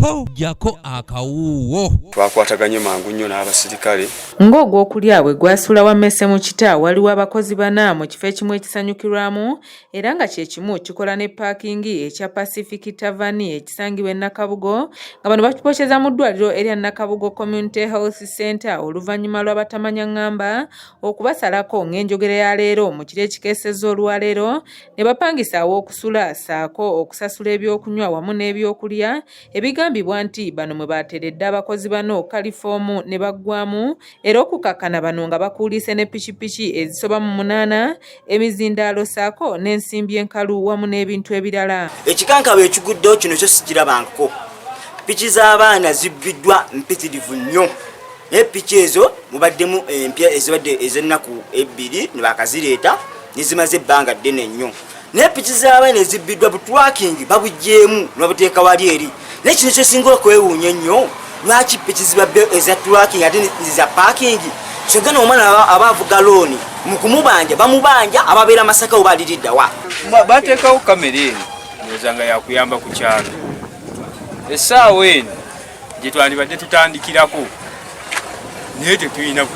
po jako akawuwo. Twakwataganye mangu nnyo n'abasirikale. Ng'ogw'okulya bwe gwasula wammese mu kita waliwo abakozi bana mu kifo ekimu ekisanyukirwamu era nga kye kimu kikola ne paakingi ekya Pacific Tavern ekisangibwa e Nakabugo nga bano bakipokyeza mu ddwaliro erya Nakabugo Community Health Center oluvannyuma lw'abatamanya ngamba okubasalako ng'enjogera ya leero mu kiro ekikeesezza olwaleero ne bapangisa aw'okusula saako okusasula ebyokunywa wamu n'ebyokulya ebigambibwa nti bano mwe bateredde abakozi bano kalifoomu ne baggwamu era okukakana bano nga bakuulise ne pikipiki ezisoba mu 8 emizindaalo saako n'ensimbi enkalu wamu n'ebintu ebirala. Ekikankabo ekiguddewo kino kyo sikirabangako. Piki z'abaana zibbiddwa mpitirivu nnyo. Naye piki ezo mubaddemu empya ezibadde ez'ennaku 2 ne bakazireeta ne zimaze ebbanga ddene nnyo. Naye piki z'abaana ezibbiddwa butwakingi babuggyeemu ne babuteeka wali eri. Naye kino kyosinga okwewuunya ennyo. Lwaki piki zibabbe eza tracking ate za parking kyogana omwana abavuga looni mu kumubanja bamubanja ababeera Masaka oba aliridda wa bateekawo kamera eno ndowooza yakuyamba ku kyalo essaawa eno gye twandibadde tutandikirako naye tetulina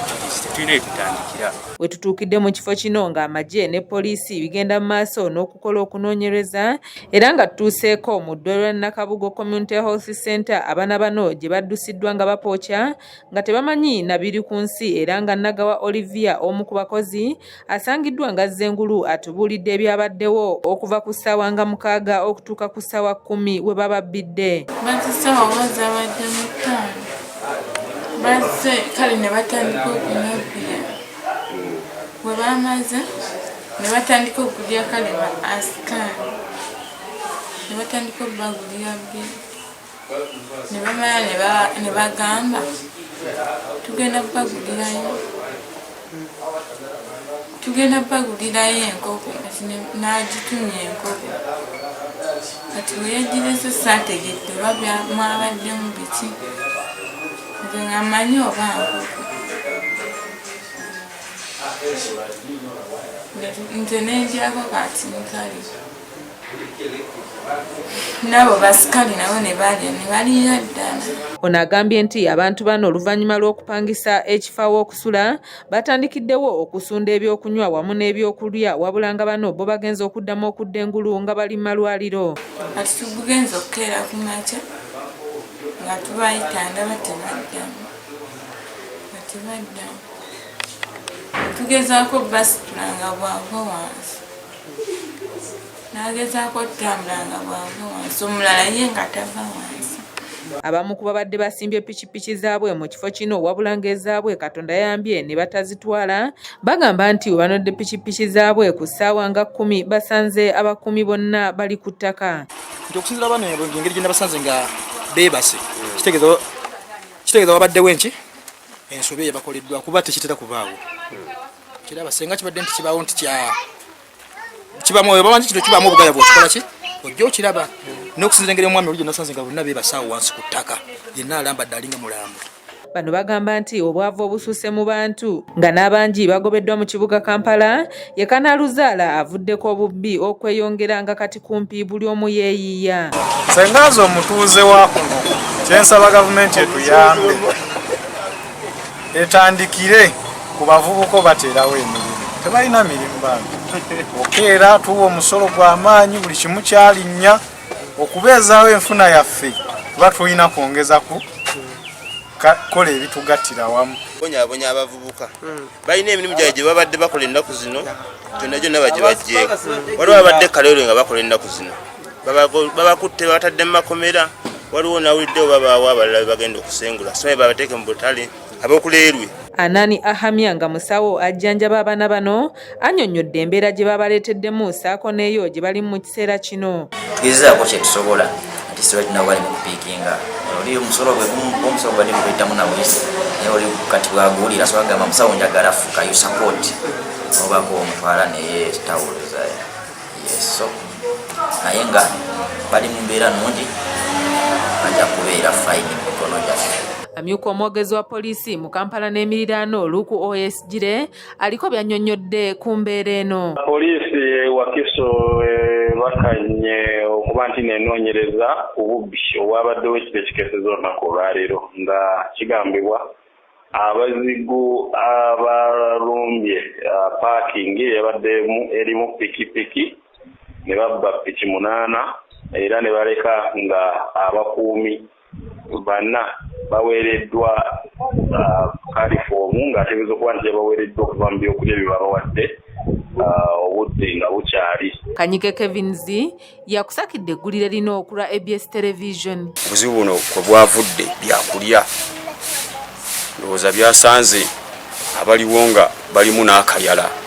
tutandikira. We tutuukidde mu kifo kino ng'amagye ne poliisi bigenda mu maaso n'okukola okunoonyereza era nga tutuuseeko mu ddwaliro lya Nakabugo Community Health Center abaana bano gye baddusiddwa nga bapookya nga tebamanyi na biri ku nsi era nga Nagawa Olivia omu ku bakozi asangiddwa nga Zzengulu atubuulidde ebyabaddewo okuva ku ssaawa nga 6 okutuuka ku ssaawa 10 we bababbidde. Baze kale ne batandika okunabbira we bamaze ne batandika okulya kale ba asikani ne batandika okubagulira bbiri ne bamala ne bagamba tugenda kubagulirayo enkoko n'agitumya enkoko kati we yagirese saategedde oba mwabaddemu biki ngamanyi oba nze nenjirako kati nkali nabo basikali nabo ne balya ne balira ddala. Ono agambye nti abantu bano oluvannyuma lw'okupangisa ekifo aw'okusula batandikiddewo okusunda ebyokunywa wamu n'ebyokulya wabula nga bano bo bagenza okuddamu okudda engulu nga bali mu malwaliro. Kati tugenza okukeera ku makya nga tubayita ndaba tebaddamu tugezaako basitula nga bwava wansi n'agezaako otambula nga bwava wansi omulala ye nga tava wansi. Abamu ku babadde basimbye pikipiki zaabwe mu kifo kino wabula ng'ezaabwe Katonda yambye ne batazitwala bagamba nti we banodde pikipiki zaabwe ku ssaawa nga 10 basanze abakuumi bonna bali ku ttaka. Nti okusinzira bano engeri gye nabasanze nga beebase kitegeeza wabaddewo enki ensobi eyo bakoleddwa kuba tekitera kubaawo kiraba senga kibadde nti kibaawo nti kibamu oyo bamanyi kino kibaamu obugaya bwokikola ki ojja okiraba n'okusinzira engeri omwami oli gye nasanze nga bonna beebasaawo wansi ku ttaka yenna alambadde alinga mulambo. Bano bagamba nti obwavu obusuuse mu bantu nga n'abangi bagobeddwa mu kibuga Kampala ye Kanaaluzaala avuddeko obubbi okweyongera nga kati kumpi buli omu yeeyiiya. Sengaze omutuuze wa kuno kyensaba gavumenti etuyambe etandikire ku bavubuka bateerawo emirimu tebalina mirimu bambi okeera tuwa omusolo gw'amaanyi buli kimu kyalinnya okubeezaawo enfuna yaffe tuba tulina kwongeza ku kola ebitugattira wamu. Bonyabonya abavubuka balina emirimu gyabwe gye babadde bakola ennaku zino gyonna bagye bajjeeko waliwo babadde kaleero nga bakola ennaku zino babakutte batadde mu makomera waliwo nawuliddewo babaawo abalala bagenda okusengula somaye babateeke mu butale ab'okuleerwe. Anani Ahamya nga musawo ajjanjaba abaana bano annyonnyodde embeera gye babaleeteddemu saako n'eyo gye bali mu kiseera kino. Tugezaako kye tusobola ati sibalina bali mu kupiikinga oli omusolo bwe guyitamu na buyisi naye oli kati bwaguwulira so agamba musawo njagala fuka you support obako omutwala naye tawuluza yeso naye nga bali mu mbeera nnungi bajja kubeera fayini mu mikono gyaffe. Amyuka omwogezi wa poliisi mu Kampala n'emiriraano Luku OSGire aliko by'annyonnyodde ku mbeera eno. Poliisi Wakiso bakanye okuba nti nenoonyereza ku bubbi obwabaddewo ekiteekiteekezo olunaku olwaleero nga kigambibwa abazigu abalumbye paakingi yabaddemu erimu pikipiki ne babba piki 8 era ne baleka nga abakuumi 4 baweereddwa kalifoomu ng'ategeeza okuba nti yabaweereddwa okuva mu byokulya bye babawadde obudde nga bukyali. Kanyike Kevins yakusakidde eggulire lino okulwa ABS Television. Obuzibu buno kwe bwavudde byakulya ndowooza byasanze abaliwo nga balimu n'akayala